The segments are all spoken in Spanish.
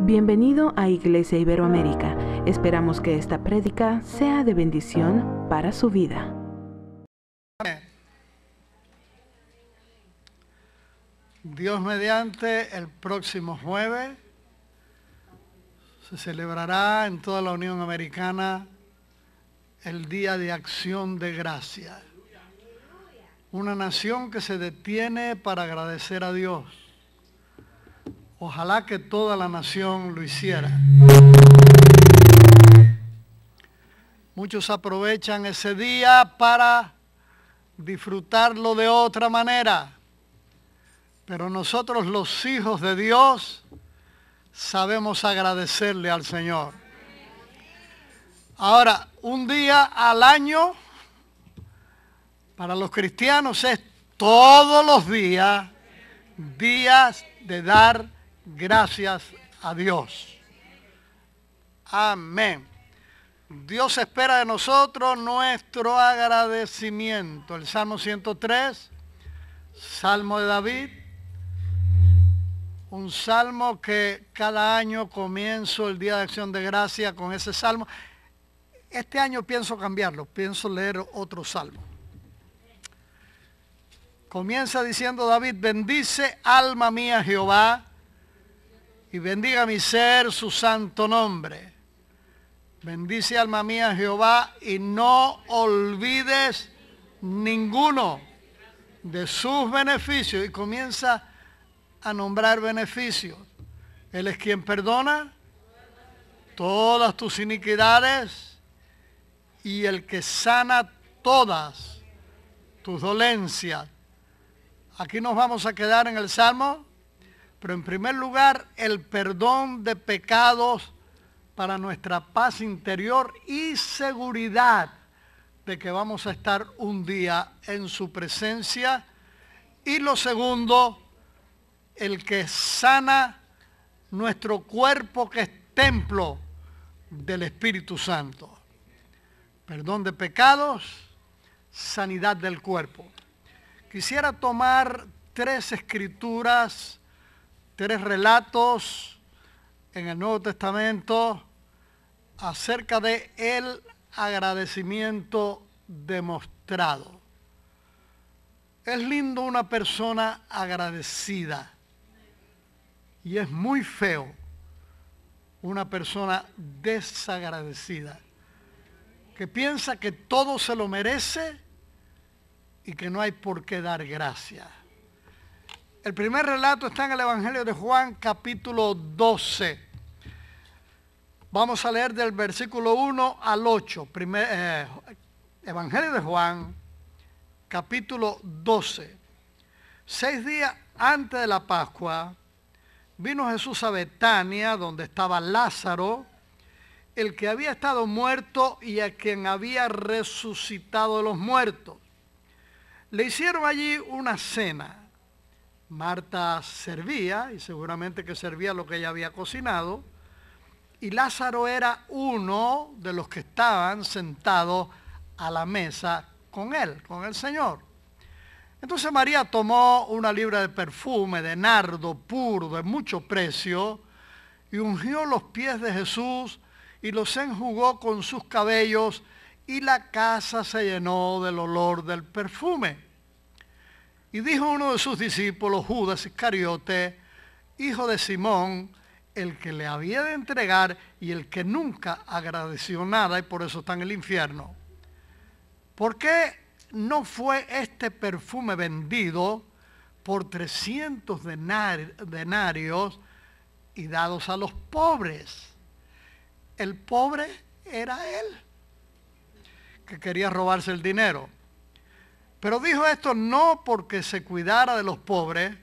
Bienvenido a Iglesia Iberoamérica. Esperamos que esta prédica sea de bendición para su vida. Dios mediante, el próximo jueves se celebrará en toda la Unión Americana el Día de Acción de Gracias. Una nación que se detiene para agradecer a Dios. Ojalá que toda la nación lo hiciera. Muchos aprovechan ese día para disfrutarlo de otra manera. Pero nosotros, los hijos de Dios, sabemos agradecerle al Señor. Ahora, un día al año, para los cristianos es todos los días, días de dar gracias a Dios. Amén. Dios espera de nosotros nuestro agradecimiento. El Salmo 103, Salmo de David, un salmo que cada año comienzo el Día de Acción de Gracia con ese salmo. Este año pienso cambiarlo, pienso leer otro salmo. Comienza diciendo David: bendice alma mía Jehová, y bendiga mi ser su santo nombre. Bendice alma mía Jehová, y no olvides ninguno de sus beneficios. Y comienza a nombrar beneficios. Él es quien perdona todas tus iniquidades y el que sana todas tus dolencias. Aquí nos vamos a quedar en el Salmo, pero en primer lugar el perdón de pecados para nuestra paz interior y seguridad de que vamos a estar un día en su presencia. Y lo segundo, el que sana nuestro cuerpo, que es templo del Espíritu Santo. Perdón de pecados, sanidad del cuerpo. Quisiera tomar tres escrituras, tres relatos en el Nuevo Testamento acerca de el agradecimiento demostrado. Es lindo una persona agradecida y es muy feo una persona desagradecida, que piensa que todo se lo merece y que no hay por qué dar gracias. El primer relato está en el Evangelio de Juan, capítulo 12. Vamos a leer del versículo 1 al 8. Evangelio de Juan, capítulo 12. 6 días antes de la Pascua, vino Jesús a Betania, donde estaba Lázaro, el que había estado muerto y a quien había resucitado de los muertos. Le hicieron allí una cena. Marta servía, y seguramente que servía lo que ella había cocinado, y Lázaro era uno de los que estaban sentados a la mesa con él, con el Señor. Entonces María tomó una libra de perfume de nardo puro de mucho precio y ungió los pies de Jesús y los enjugó con sus cabellos, y la casa se llenó del olor del perfume. Y dijo uno de sus discípulos, Judas Iscariote, hijo de Simón, el que le había de entregar y el que nunca agradeció nada y por eso está en el infierno: ¿por qué no fue este perfume vendido por 300 denarios y dados a los pobres? El pobre era él, que quería robarse el dinero. Pero dijo esto no porque se cuidara de los pobres,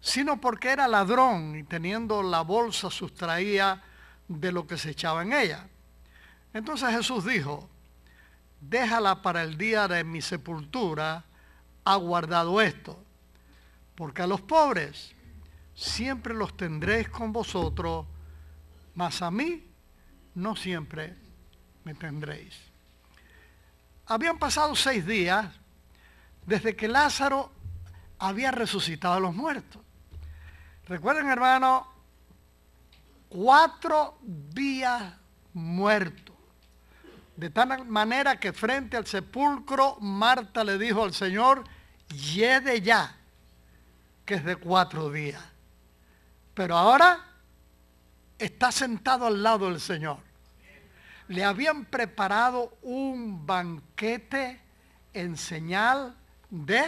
sino porque era ladrón y teniendo la bolsa sustraía de lo que se echaba en ella. Entonces Jesús dijo: déjala para el día de mi sepultura, ha guardado esto, porque a los pobres siempre los tendréis con vosotros, mas a mí no siempre me tendréis. Habían pasado 6 días desde que Lázaro había resucitado a los muertos. Recuerden, hermano, 4 días muerto. De tal manera que frente al sepulcro, Marta le dijo al Señor, yede ya, que es de 4 días. Pero ahora está sentado al lado del Señor. Le habían preparado un banquete en señal de,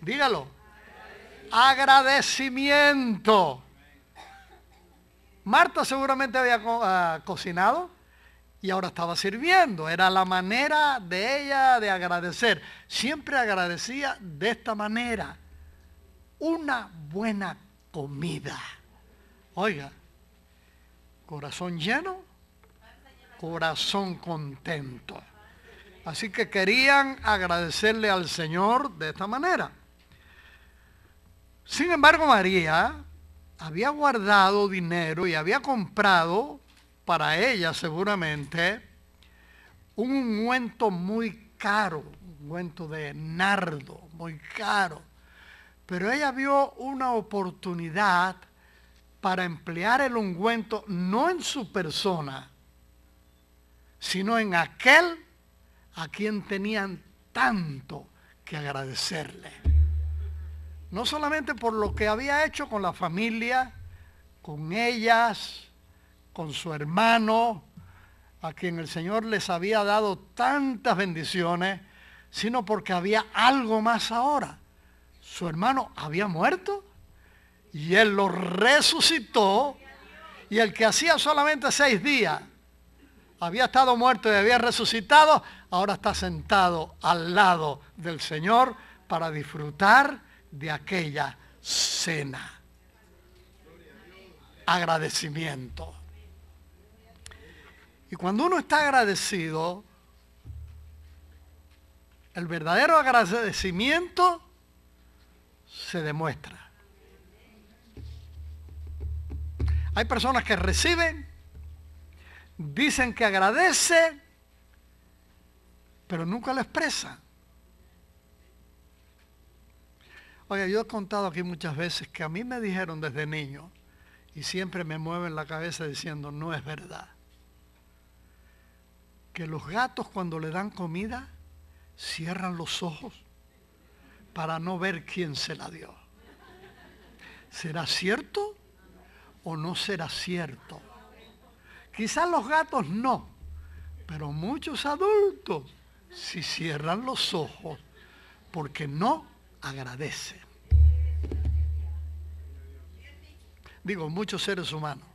dígalo, agradecimiento. Marta seguramente había cocinado y ahora estaba sirviendo. Era la manera de ella de agradecer. Siempre agradecía de esta manera. Una buena comida. Oiga, corazón lleno, corazón contento. Así que querían agradecerle al Señor de esta manera. Sin embargo, María había guardado dinero y había comprado para ella seguramente un ungüento muy caro, un ungüento de nardo muy caro. Pero ella vio una oportunidad para emplear el ungüento no en su persona, sino en aquel a quien tenían tanto que agradecerle. No solamente por lo que había hecho con la familia, con ellas, con su hermano, a quien el Señor les había dado tantas bendiciones, sino porque había algo más ahora. Su hermano había muerto y Él lo resucitó, y el que hacía solamente 6 días había estado muerto y había resucitado, ahora está sentado al lado del Señor para disfrutar de aquella cena. Agradecimiento. Y cuando uno está agradecido, el verdadero agradecimiento se demuestra. Hay personas que reciben, dicen que agradecen, pero nunca lo expresan. Oye, yo he contado aquí muchas veces que a mí me dijeron desde niño, y siempre me mueven la cabeza diciendo, no es verdad, que los gatos cuando le dan comida cierran los ojos para no ver quién se la dio. ¿Será cierto o no será cierto? Quizás los gatos no, pero muchos adultos sí cierran los ojos porque no agradecen. Digo, muchos seres humanos,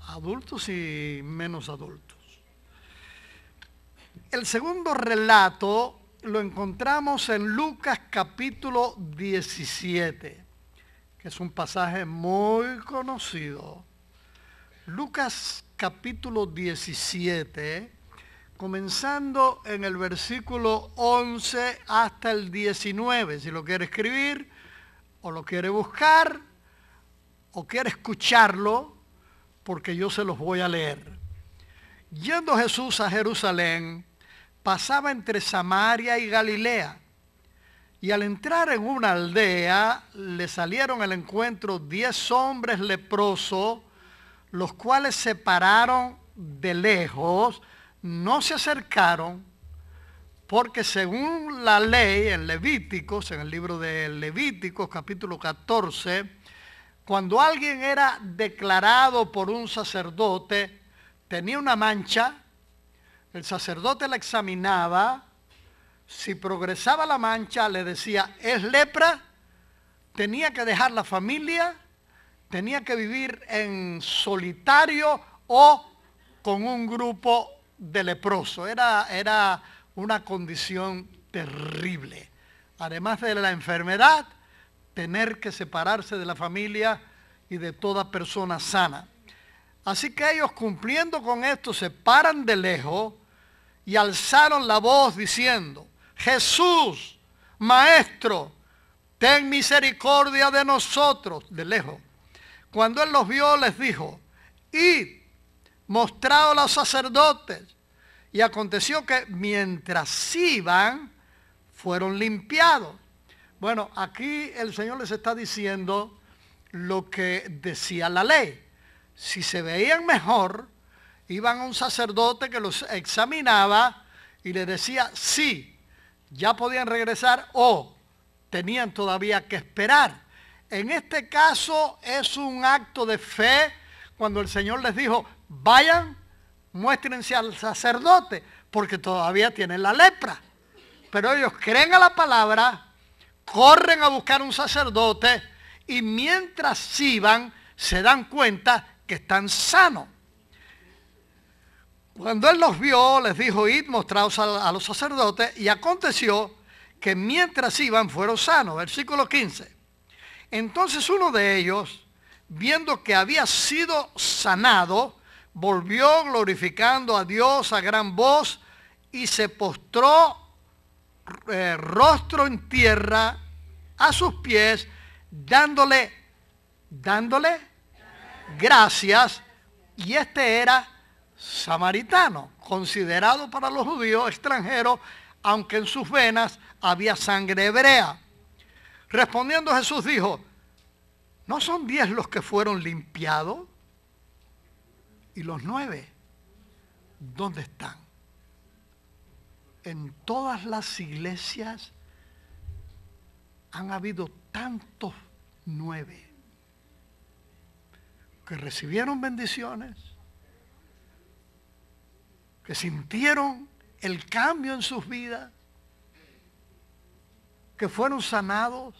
adultos y menos adultos. El segundo relato lo encontramos en Lucas capítulo 17, que es un pasaje muy conocido. Lucas capítulo 17, comenzando en el versículo 11 hasta el 19. Si lo quiere escribir, o lo quiere buscar, o quiere escucharlo, porque yo se los voy a leer. Yendo Jesús a Jerusalén, pasaba entre Samaria y Galilea. Y al entrar en una aldea, le salieron al encuentro 10 hombres leprosos, los cuales se pararon de lejos, no se acercaron, porque según la ley en Levíticos, en el libro de Levíticos capítulo 14, cuando alguien era declarado por un sacerdote, tenía una mancha, el sacerdote la examinaba, si progresaba la mancha le decía, es lepra, tenía que dejar la familia, tenía que vivir en solitario o con un grupo de leprosos. Era una condición terrible. Además de la enfermedad, tener que separarse de la familia y de toda persona sana. Así que ellos, cumpliendo con esto, se paran de lejos y alzaron la voz diciendo, Jesús, Maestro, ten misericordia de nosotros, de lejos. Cuando él los vio, les dijo, id, mostraos a los sacerdotes. Y aconteció que mientras iban, fueron limpiados. Bueno, aquí el Señor les está diciendo lo que decía la ley. Si se veían mejor, iban a un sacerdote que los examinaba y le decía sí, ya podían regresar o tenían todavía que esperar. En este caso es un acto de fe cuando el Señor les dijo, vayan, muéstrense al sacerdote, porque todavía tienen la lepra. Pero ellos creen a la palabra, corren a buscar un sacerdote y mientras iban se dan cuenta que están sanos. Cuando Él los vio, les dijo, id, mostraos a los sacerdotes, y aconteció que mientras iban fueron sanos. Versículo 15. Entonces uno de ellos, viendo que había sido sanado, volvió glorificando a Dios a gran voz y se postró rostro en tierra a sus pies, dándole gracias. Y este era samaritano, considerado para los judíos extranjeros, aunque en sus venas había sangre hebrea. Respondiendo Jesús dijo, ¿no son 10 los que fueron limpiados? ¿Y los 9 dónde están? En todas las iglesias han habido tantos 9 que recibieron bendiciones, que sintieron el cambio en sus vidas, que fueron sanados,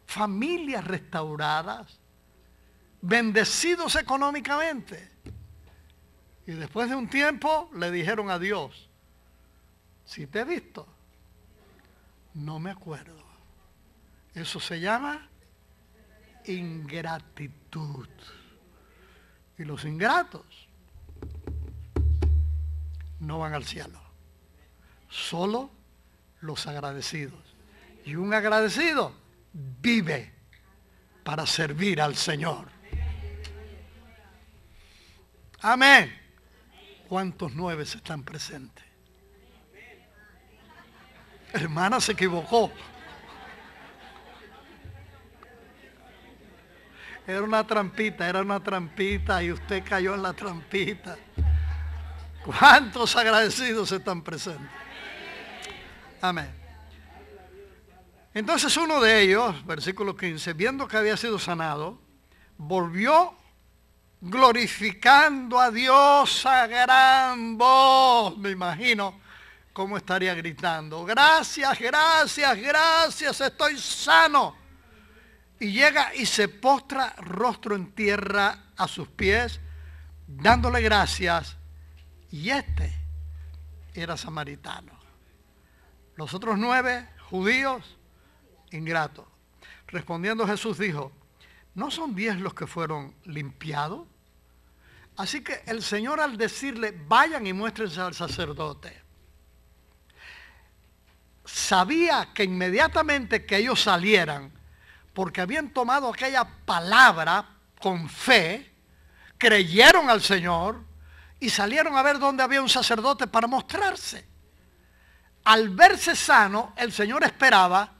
familias restauradas, bendecidos económicamente. Y después de un tiempo le dijeron a Dios, si te he visto, no me acuerdo. Eso se llama ingratitud. Y los ingratos no van al cielo. Solo los agradecidos. Y un agradecido vive para servir al Señor. Amén. ¿Cuántos 9 están presentes? Hermana, se equivocó. Era una trampita y usted cayó en la trampita. ¿Cuántos agradecidos están presentes? Amén. Entonces uno de ellos, versículo 15, viendo que había sido sanado, volvió glorificando a Dios a gran voz. Me imagino cómo estaría gritando, gracias, gracias, gracias, estoy sano. Y llega y se postra rostro en tierra a sus pies, dándole gracias. Y este era samaritano. Los otros 9 judíos, ingratos. Respondiendo Jesús dijo, ¿no son 10 los que fueron limpiados? Así que el Señor, al decirle, vayan y muéstrense al sacerdote, sabía que inmediatamente que ellos salieran, porque habían tomado aquella palabra con fe, creyeron al Señor y salieron a ver dónde había un sacerdote para mostrarse. Al verse sano, el Señor esperaba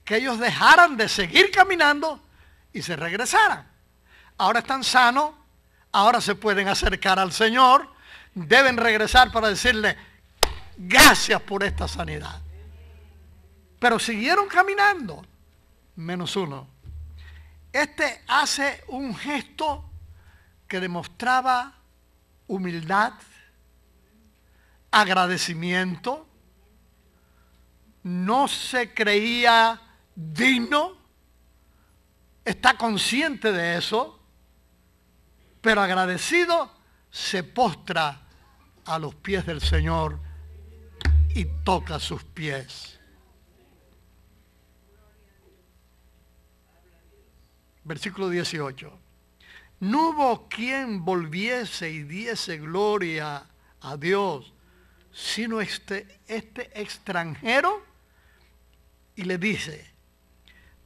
que ellos dejaran de seguir caminando y se regresaran. Ahora están sanos, ahora se pueden acercar al Señor, deben regresar para decirle, gracias por esta sanidad. Pero siguieron caminando, menos uno. Este hace un gesto que demostraba humildad, agradecimiento, no se creía digno, está consciente de eso, pero agradecido se postra a los pies del Señor y toca sus pies. Versículo 18. No hubo quien volviese y diese gloria a Dios, sino este extranjero, y le dice,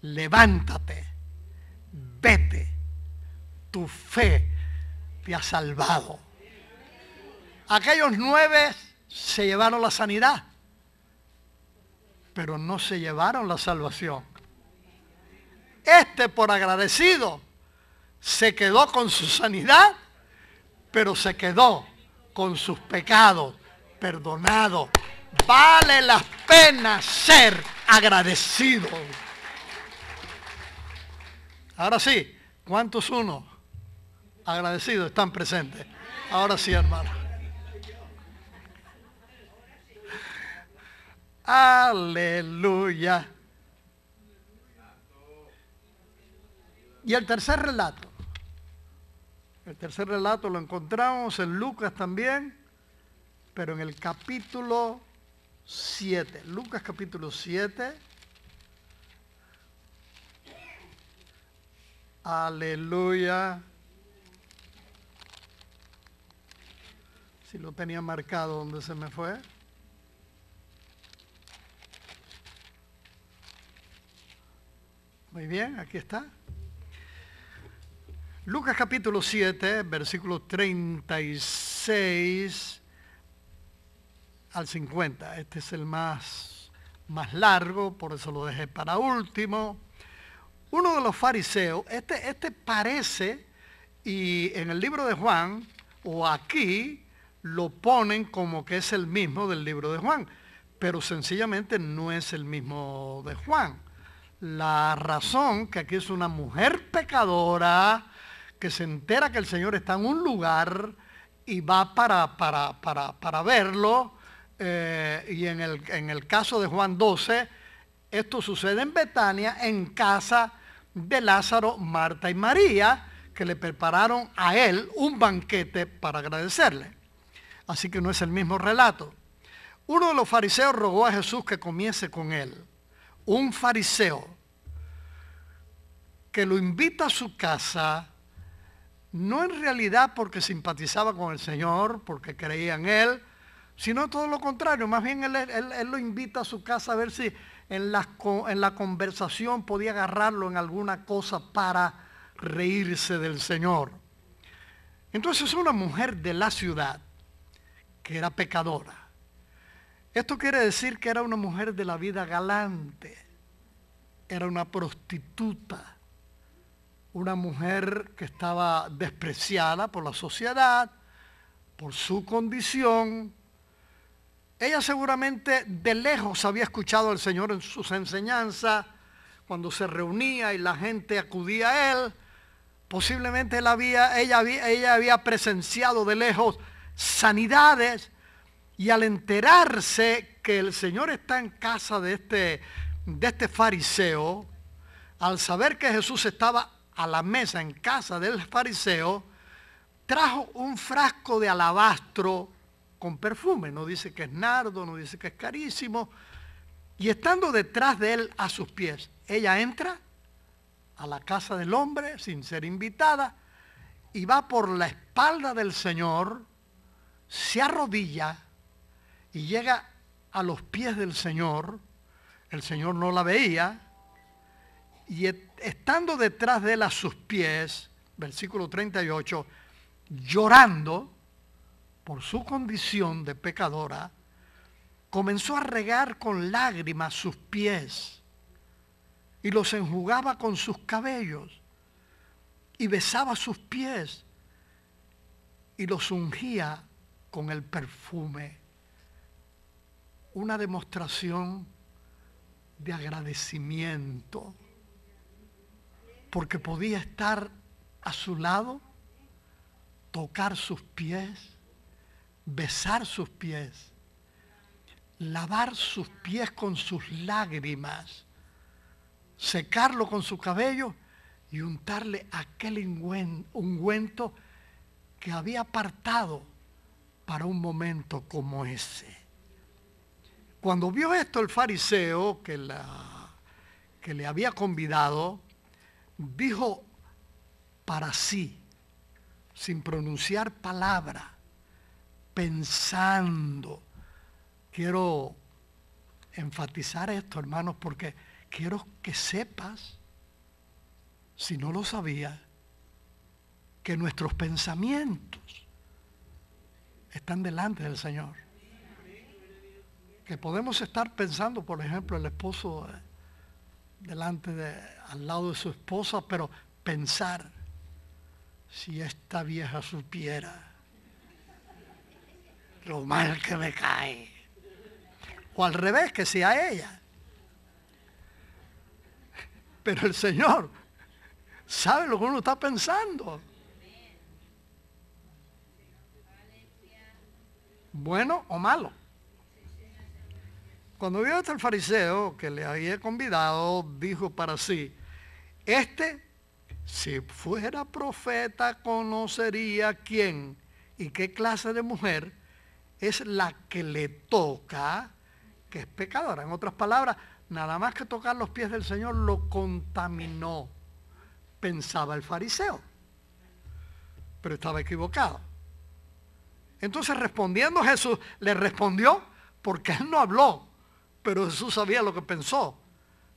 levántate, vete, tu fe te ha salvado. Aquellos 9 se llevaron la sanidad, pero no se llevaron la salvación. por agradecido, se quedó con su sanidad, pero se quedó con sus pecados perdonados. Vale la pena ser agradecido. Ahora sí, ¿cuántos unos agradecidos están presentes? Ahora sí, hermano. Aleluya. Y el tercer relato. El tercer relato lo encontramos en Lucas también, pero en el capítulo 7. Lucas capítulo 7. Aleluya. Si lo tenía marcado, ¿dónde se me fue? Muy bien, aquí está. Lucas capítulo 7, versículos 36 al 50. Este es el más largo, por eso lo dejé para último. Uno de los fariseos, este parece, y en el libro de Juan, o aquí, lo ponen como que es el mismo del libro de Juan, pero sencillamente no es el mismo de Juan. La razón que aquí es una mujer pecadora que se entera que el Señor está en un lugar y va para verlo, y en el caso de Juan 12, esto sucede en Betania, en casa de Lázaro, Marta y María, que le prepararon a él un banquete para agradecerle. Así que no es el mismo relato. Uno de los fariseos rogó a Jesús que comiese con él. Un fariseo que lo invita a su casa, no en realidad porque simpatizaba con el Señor, porque creía en Él, sino todo lo contrario. Más bien él lo invita a su casa a ver si en la conversación podía agarrarlo en alguna cosa para reírse del Señor. Entonces una mujer de la ciudad, que era pecadora. Esto quiere decir que era una mujer de la vida galante, era una prostituta, una mujer que estaba despreciada por la sociedad, por su condición. Ella seguramente de lejos había escuchado al Señor en sus enseñanzas, cuando se reunía y la gente acudía a Él. Posiblemente ella había presenciado de lejos sanidades, y al enterarse que el Señor está en casa de este fariseo, al saber que Jesús estaba a la mesa en casa del fariseo, trajo un frasco de alabastro con perfume. No dice que es nardo, no dice que es carísimo. Y estando detrás de él a sus pies, ella entra a la casa del hombre sin ser invitada y va por la espalda del Señor, se arrodilla y llega a los pies del Señor. El Señor no la veía. Y estando detrás de él a sus pies, versículo 38, llorando por su condición de pecadora, comenzó a regar con lágrimas sus pies y los enjugaba con sus cabellos y besaba sus pies y los ungía con el perfume. Una demostración de agradecimiento, porque podía estar a su lado, tocar sus pies, besar sus pies, lavar sus pies con sus lágrimas, secarlo con su cabello y untarle aquel ungüento que había apartado para un momento como ese. Cuando vio esto el fariseo que le había convidado, dijo para sí, sin pronunciar palabra, pensando. Quiero enfatizar esto, hermanos, porque quiero que sepas, si no lo sabías, que nuestros pensamientos están delante del Señor. Que podemos estar pensando, por ejemplo, el esposo al lado de su esposa, pero pensar, si esta vieja supiera lo mal que me cae. O al revés, que sea ella. Pero el Señor sabe lo que uno está pensando. Bueno o malo. Cuando vio hasta el fariseo que le había convidado, dijo para sí, si fuera profeta, conocería quién y qué clase de mujer es la que le toca, que es pecadora. En otras palabras, nada más que tocar los pies del Señor lo contaminó, pensaba el fariseo. Pero estaba equivocado. Entonces, respondiendo Jesús, le respondió porque él no habló, pero Jesús sabía lo que pensó.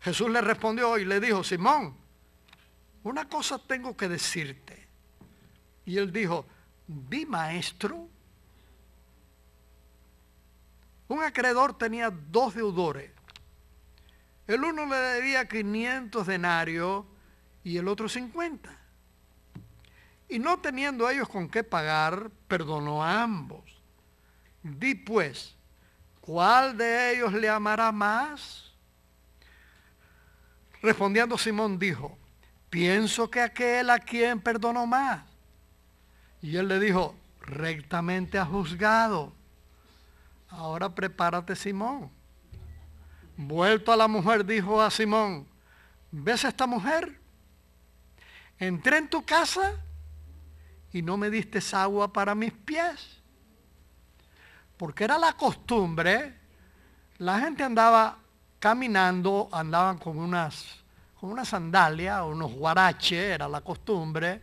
Jesús le respondió y le dijo, Simón, una cosa tengo que decirte. Y él dijo, di, maestro. Un acreedor tenía 2 deudores. El uno le debía 500 denarios y el otro 50. Y no teniendo ellos con qué pagar, perdonó a ambos. Di pues, ¿cuál de ellos le amará más? Respondiendo Simón dijo, pienso que aquel a quien perdonó más. Y él le dijo, rectamente has juzgado. Ahora prepárate, Simón. Vuelto a la mujer, dijo a Simón, ¿ves a esta mujer? Entré en tu casa y no me diste agua para mis pies. Porque era la costumbre, la gente andaba caminando, andaban con una sandalia, unos guaraches, era la costumbre,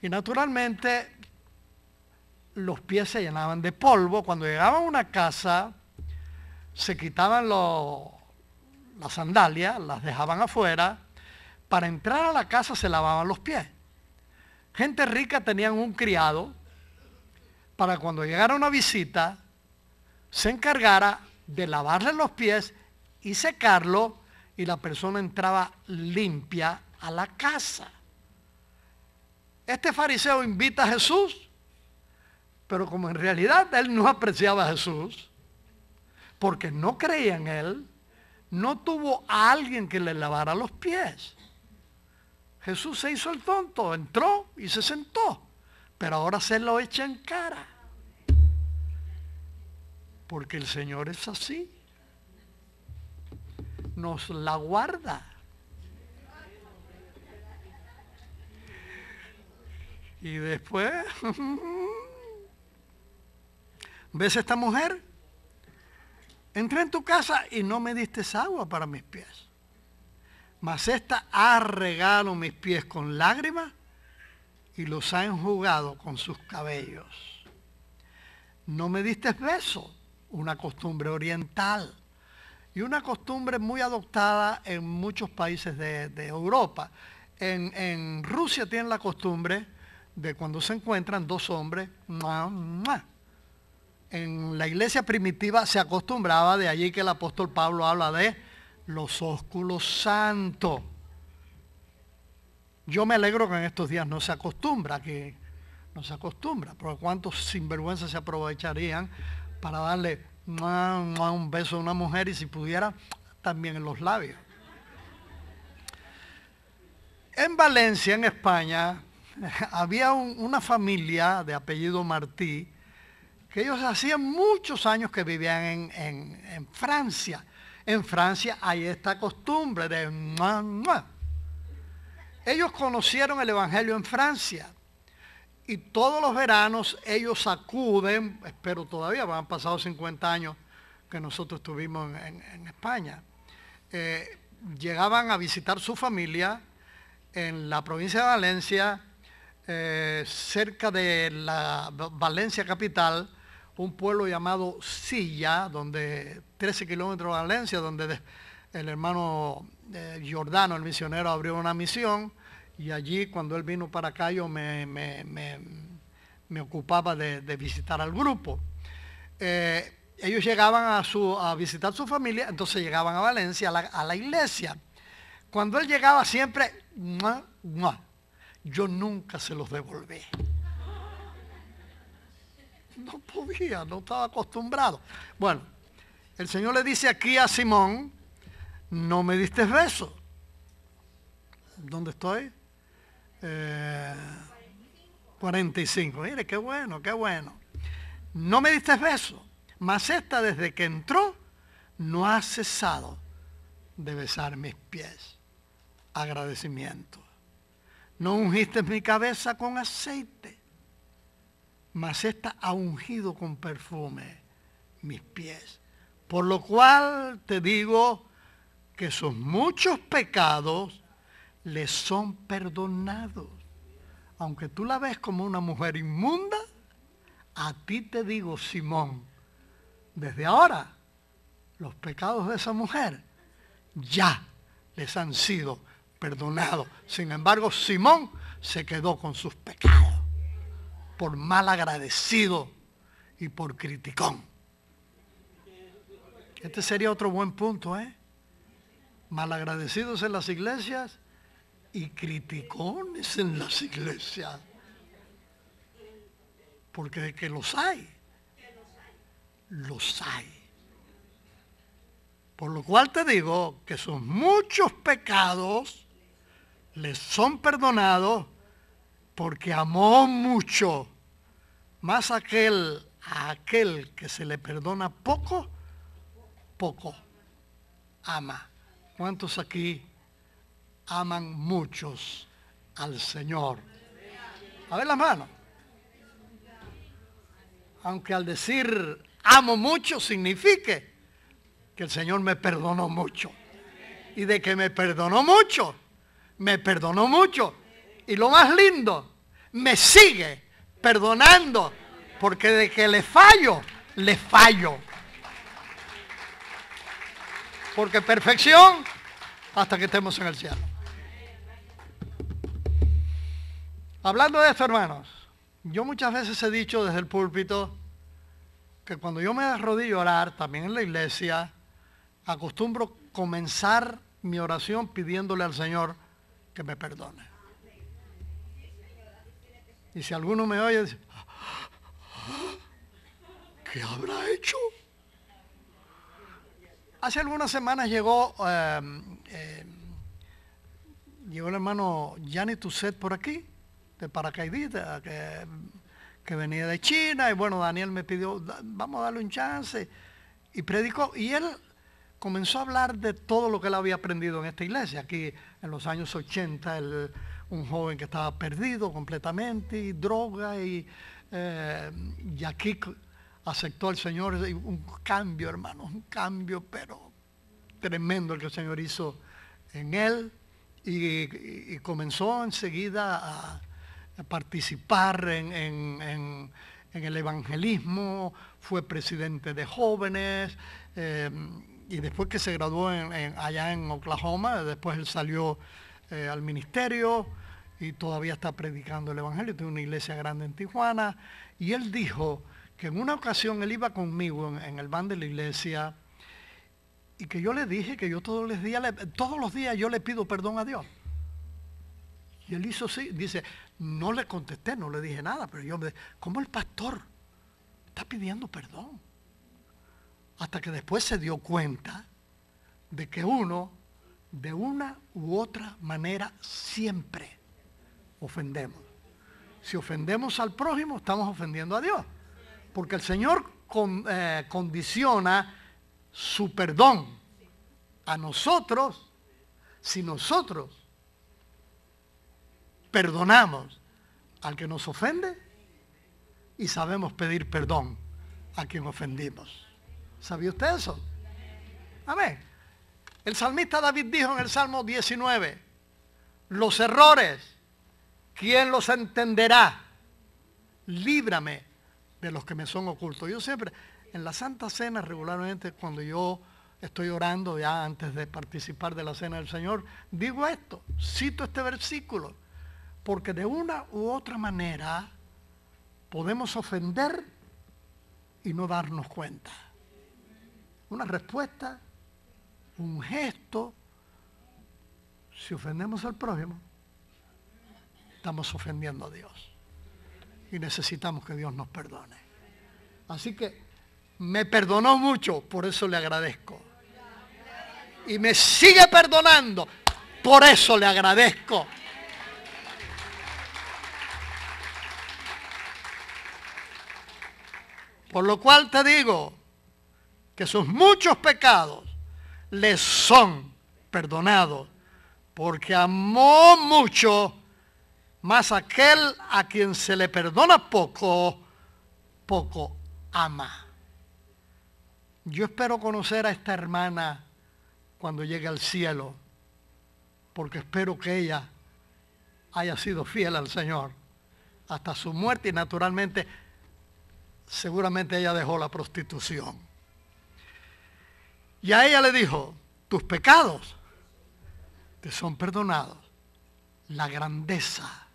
y naturalmente los pies se llenaban de polvo. Cuando llegaban a una casa, se quitaban las sandalias, las dejaban afuera, para entrar a la casa se lavaban los pies. Gente rica tenían un criado para cuando llegara una visita, se encargara de lavarle los pies y secarlo, y la persona entraba limpia a la casa. Este fariseo invita a Jesús, pero como en realidad él no apreciaba a Jesús, porque no creía en él, no tuvo a alguien que le lavara los pies. Jesús se hizo el tonto, entró y se sentó, pero ahora se lo echa en cara. Porque el Señor es así. Nos la guarda. Y después, ¿ves a esta mujer? Entré en tu casa y no me diste agua para mis pies. Mas esta ha regado mis pies con lágrimas y los ha enjugado con sus cabellos. No me diste beso, una costumbre oriental y una costumbre muy adoptada en muchos países de Europa. En Rusia tienen la costumbre de cuando se encuentran 2 hombres, ¡mua, mua! En la iglesia primitiva se acostumbraba, de allí que el apóstol Pablo habla de los ósculos santos. Yo me alegro que en estos días no se acostumbra, porque cuántos sinvergüenzas se aprovecharían para darle un beso a una mujer, y si pudiera también en los labios. En Valencia, en España, había una familia de apellido Martí, que ellos hacían muchos años que vivían en Francia. En Francia hay esta costumbre de ¡mua, mua! Ellos conocieron el Evangelio en Francia y todos los veranos ellos acuden, espero todavía, han pasado 50 años que nosotros estuvimos en España, llegaban a visitar su familia en la provincia de Valencia, cerca de la Valencia capital, un pueblo llamado Silla, donde 13 kilómetros de Valencia, donde el hermano Giordano, el misionero, abrió una misión, y allí cuando él vino para acá yo me ocupaba de visitar al grupo. Ellos llegaban a visitar su familia, entonces llegaban a Valencia, a la iglesia. Cuando él llegaba siempre, ¡mua, mua! Yo nunca se los devolví. No podía, no estaba acostumbrado. Bueno, el Señor le dice aquí a Simón, no me diste beso. ¿Dónde estoy? 45. Mire, qué bueno, qué bueno. No me diste beso, mas esta desde que entró no ha cesado de besar mis pies. Agradecimiento. No ungiste mi cabeza con aceite, mas esta ha ungido con perfume mis pies. Por lo cual te digo que sus muchos pecados le son perdonados. Aunque tú la ves como una mujer inmunda, a ti te digo, Simón, desde ahora los pecados de esa mujer ya les han sido perdonados. Sin embargo, Simón se quedó con sus pecados por mal agradecido y por criticón. Este sería otro buen punto, ¿eh? Malagradecidos en las iglesias y criticones en las iglesias. Porque de que los hay, los hay. Por lo cual te digo que sus muchos pecados les son perdonados porque amó mucho. Más a aquel que se le perdona poco, poco ama. ¿Cuántos aquí aman muchos al Señor? A ver las manos. Aunque al decir amo mucho signifique que el Señor me perdonó mucho. Y de que me perdonó mucho. Y lo más lindo, me sigue perdonando. Porque de que le fallo. Porque perfección hasta que estemos en el cielo. Hablando de esto, hermanos, yo muchas veces he dicho desde el púlpito que cuando yo me arrodillo a orar, también en la iglesia, acostumbro comenzar mi oración pidiéndole al Señor que me perdone. Y si alguno me oye, dice, ¿qué habrá hecho? Hace algunas semanas llegó el hermano Yanni Tusset por aquí, de paracaidista, que venía de China, y bueno, Daniel me pidió, vamos a darle un chance, y predicó, y él comenzó a hablar de todo lo que él había aprendido en esta iglesia. Aquí en los años 80, un joven que estaba perdido completamente, y droga, y aquí aceptó al Señor. Un cambio, hermano, un cambio, pero tremendo el que el Señor hizo en él, y comenzó enseguida a participar en el evangelismo, fue presidente de jóvenes, y después que se graduó allá en Oklahoma, después él salió al ministerio y todavía está predicando el evangelio. Tiene una iglesia grande en Tijuana, y él dijo que en una ocasión él iba conmigo en el van de la iglesia, y que yo le dije que yo todos los días yo le pido perdón a Dios. Y él hizo así, dice, no le contesté, no le dije nada, pero yo me dije, ¿cómo el pastor está pidiendo perdón? Hasta que después se dio cuenta de que uno, de una u otra manera, siempre ofendemos. Si ofendemos al prójimo, estamos ofendiendo a Dios. Porque el Señor condiciona su perdón a nosotros si nosotros perdonamos al que nos ofende y sabemos pedir perdón a quien ofendimos. ¿Sabía usted eso? Amén. El salmista David dijo en el Salmo 19, los errores, ¿quién los entenderá? Líbrame de los que me son ocultos. Yo siempre, en la Santa Cena, regularmente, cuando yo estoy orando ya antes de participar de la Cena del Señor, digo esto, cito este versículo, porque de una u otra manera podemos ofender y no darnos cuenta. Una respuesta, un gesto, Si ofendemos al prójimo, estamos ofendiendo a Dios. Y necesitamos que Dios nos perdone. Así que me perdonó mucho, por eso le agradezco. Y me sigue perdonando, por eso le agradezco. Por lo cual te digo que sus muchos pecados les son perdonados, porque amó mucho, mas aquel a quien se le perdona poco, poco ama. Yo espero conocer a esta hermana cuando llegue al cielo, porque espero que ella haya sido fiel al Señor hasta su muerte, y naturalmente seguramente ella dejó la prostitución. Y a ella le dijo, tus pecados te son perdonados. La grandeza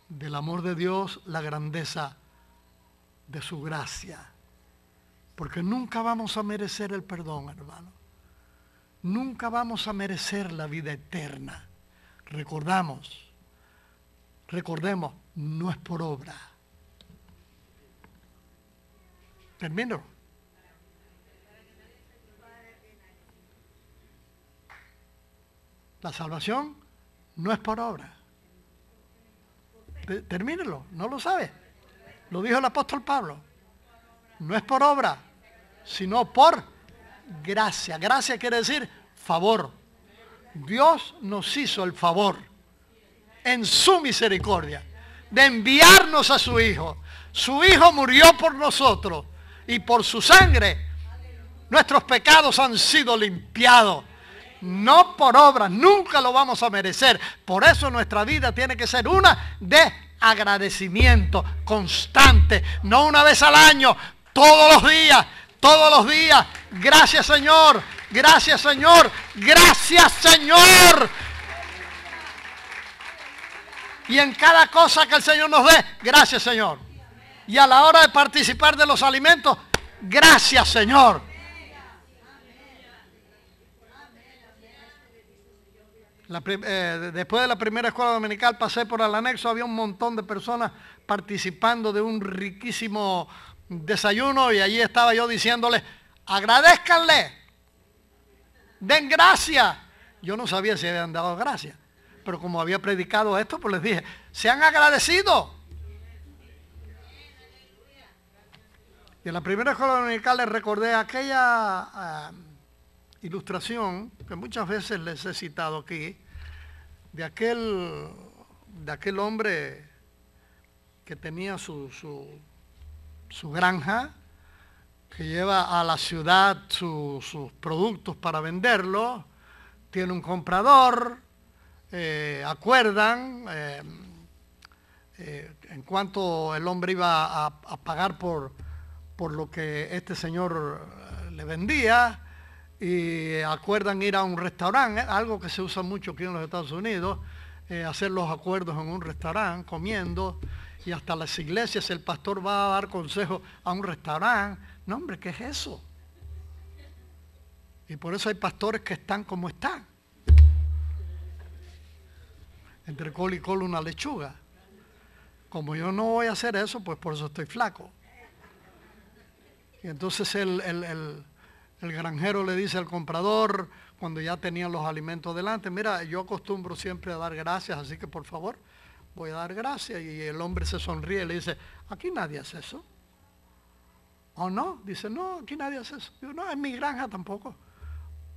del amor de Dios, la grandeza de su gracia. Porque nunca vamos a merecer el perdón, hermano. Nunca vamos a merecer la vida eterna. Recordemos, no es por obra. Termino. La salvación no es por obra. Termínelo, no lo sabe. Lo dijo el apóstol Pablo. No es por obra, sino por gracia. Gracia quiere decir favor. Dios nos hizo el favor, en su misericordia, de enviarnos a su Hijo. Su Hijo murió por nosotros, y por su sangre nuestros pecados han sido limpiados. No por obras, nunca lo vamos a merecer. Por eso nuestra vida tiene que ser una de agradecimiento constante, no una vez al año, todos los días, todos los días. Gracias, Señor, gracias, Señor, gracias, Señor. Y en cada cosa que el Señor nos dé, gracias, Señor. Y a la hora de participar de los alimentos, gracias, Señor. Después de la primera escuela dominical pasé por el anexo, había un montón de personas participando de un riquísimo desayuno, y allí estaba yo diciéndoles, agradézcanle, den gracias. Yo no sabía si habían dado gracias, pero como había predicado esto, pues les dije, sean agradecidos. Y en la primera escuela dominical les recordé aquella ilustración que muchas veces les he citado aquí, de aquel hombre que tenía su granja, que lleva a la ciudad sus productos para venderlos, tiene un comprador, acuerdan en cuanto el hombre iba a pagar por lo que este señor le vendía, y acuerdan ir a un restaurante, algo que se usa mucho aquí en los Estados Unidos, hacer los acuerdos en un restaurante, comiendo, y hasta las iglesias el pastor va a dar consejo a un restaurante. No, hombre, ¿qué es eso? Y por eso hay pastores que están como están. Entre col y col una lechuga. Como yo no voy a hacer eso, pues por eso estoy flaco. Y entonces el granjero le dice al comprador, cuando ya tenían los alimentos delante, mira, yo acostumbro siempre a dar gracias, así que por favor, voy a dar gracias. Y el hombre se sonríe y le dice, aquí nadie hace eso. ¿O no? Dice, no, aquí nadie hace eso. Digo, no, en mi granja tampoco.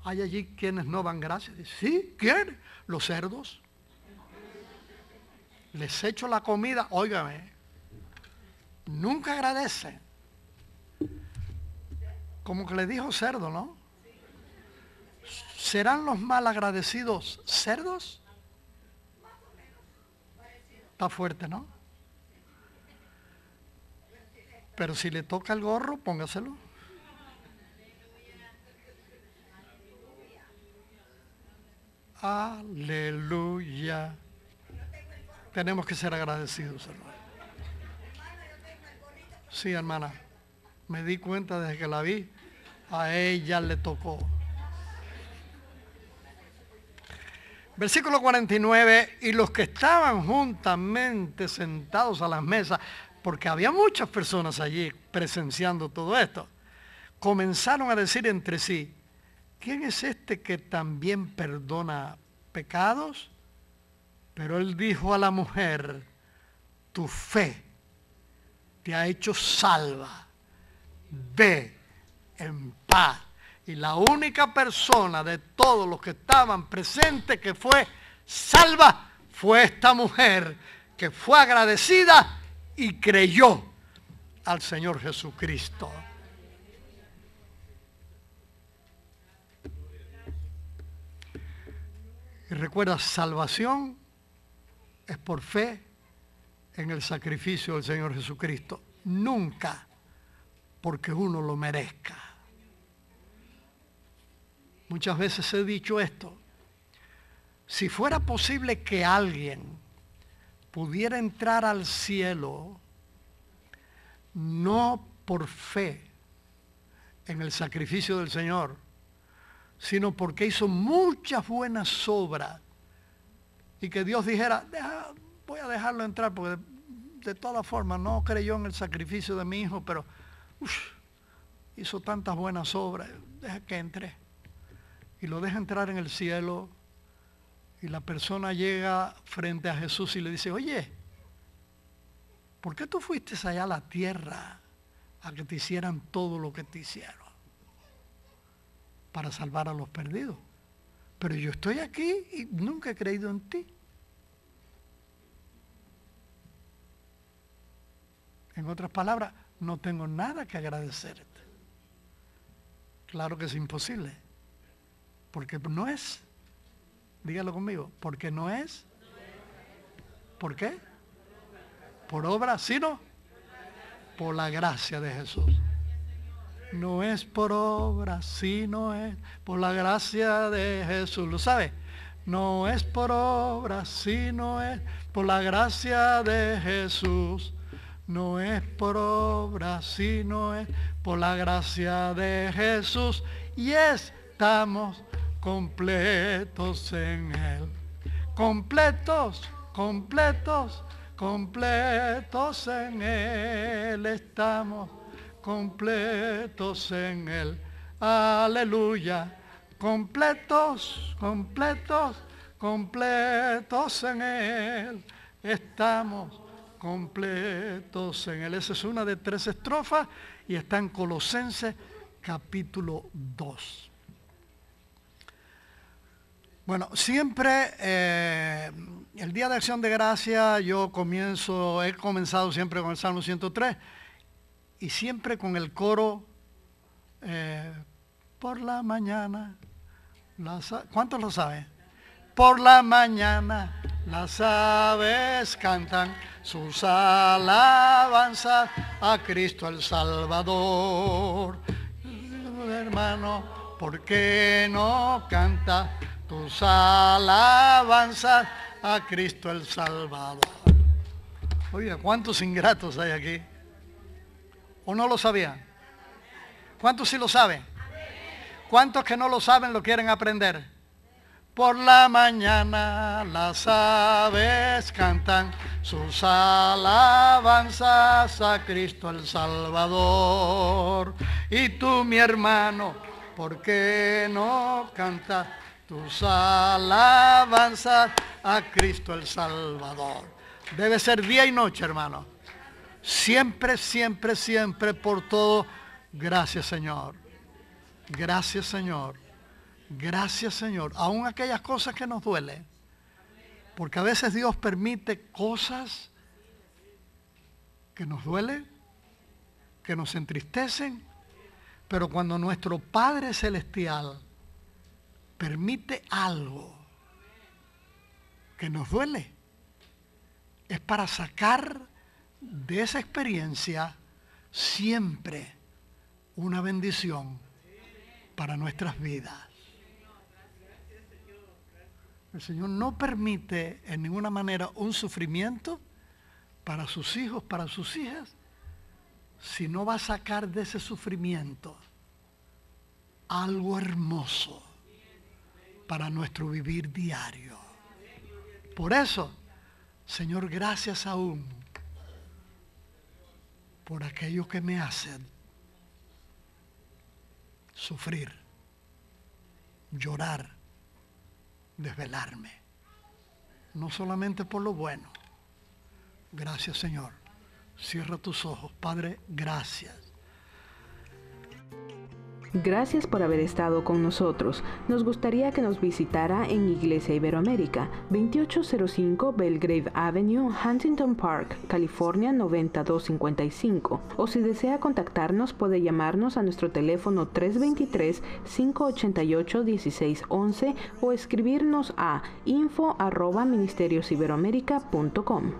Hay allí quienes no dan gracias. Dice, ¿sí? ¿Quién? Los cerdos. Les echo la comida, óigame, nunca agradecen. Como que le dijo cerdo, ¿no? ¿Serán los mal agradecidos cerdos? Está fuerte, ¿no? Pero si le toca el gorro, póngaselo. Aleluya. Tenemos que ser agradecidos, hermano. Sí, hermana. Me di cuenta desde que la vi. A ella le tocó. Versículo 49, y los que estaban juntamente sentados a las mesas, porque había muchas personas allí presenciando todo esto, comenzaron a decir entre sí, ¿quién es este que también perdona pecados? Pero él dijo a la mujer, tu fe te ha hecho salva, ve en paz. Y la única persona de todos los que estaban presentes que fue salva fue esta mujer, que fue agradecida y creyó al Señor Jesucristo. Y recuerda, salvación es por fe en el sacrificio del Señor Jesucristo. Nunca porque uno lo merezca. Muchas veces he dicho esto. Si fuera posible que alguien pudiera entrar al cielo no por fe en el sacrificio del Señor, sino porque hizo muchas buenas obras y que Dios dijera, voy a dejarlo entrar porque de todas formas no creyó en el sacrificio de mi hijo, pero hizo tantas buenas obras, deja que entre. Y lo deja entrar en el cielo y la persona llega frente a Jesús y le dice, oye, ¿por qué tú fuiste allá a la tierra a que te hicieran todo lo que te hicieron? Para salvar a los perdidos. Pero yo estoy aquí y nunca he creído en ti. En otras palabras, no tengo nada que agradecerte. Claro que es imposible. Porque no es. Dígalo conmigo. Porque no es. ¿Por qué? Por obra, sino por la gracia de Jesús. No es por obra, sino es por la gracia de Jesús. ¿Lo sabe? No es por obra, sino es por la gracia de Jesús. No es por obra, sino es por la gracia de Jesús. Y estamos completos en Él. Completos, completos, completos en Él. Estamos completos en Él. Aleluya. Completos, completos, completos en Él. Estamos completos en Él. Esa es una de 3 estrofas y está en Colosenses capítulo 2. Bueno, siempre el Día de Acción de Gracia he comenzado siempre con el Salmo 103 y siempre con el coro por la mañana. ¿Cuántos lo saben? Por la mañana las aves cantan sus alabanzas a Cristo el Salvador. Hermano, ¿por qué no canta tus alabanzas a Cristo el Salvador? Oiga, ¿cuántos ingratos hay aquí? ¿O no lo sabían? ¿Cuántos sí lo saben? ¿Cuántos que no lo saben lo quieren aprender? Por la mañana las aves cantan sus alabanzas a Cristo el Salvador. Y tú, mi hermano, ¿por qué no cantas tus alabanzas a Cristo el Salvador? Debe ser día y noche, hermano. Siempre, siempre, siempre, por todo. Gracias, Señor. Gracias, Señor. Gracias, Señor. Aún aquellas cosas que nos duelen. Porque a veces Dios permite cosas que nos duelen, que nos entristecen. Pero cuando nuestro Padre Celestial permite algo que nos duele, es para sacar de esa experiencia siempre una bendición para nuestras vidas. El Señor no permite en ninguna manera un sufrimiento para sus hijos, para sus hijas, si no va a sacar de ese sufrimiento algo hermoso para nuestro vivir diario. Por eso, Señor, gracias aún por aquello que me hacen sufrir, llorar, desvelarme. No solamente por lo bueno. Gracias, Señor. Cierra tus ojos. Padre, gracias. Gracias por haber estado con nosotros. Nos gustaría que nos visitara en Iglesia Iberoamérica, 2805 Belgrave Avenue, Huntington Park, California 90255. O si desea contactarnos, puede llamarnos a nuestro teléfono 323-588-1611 o escribirnos a info@ministeriosiberoamerica.com.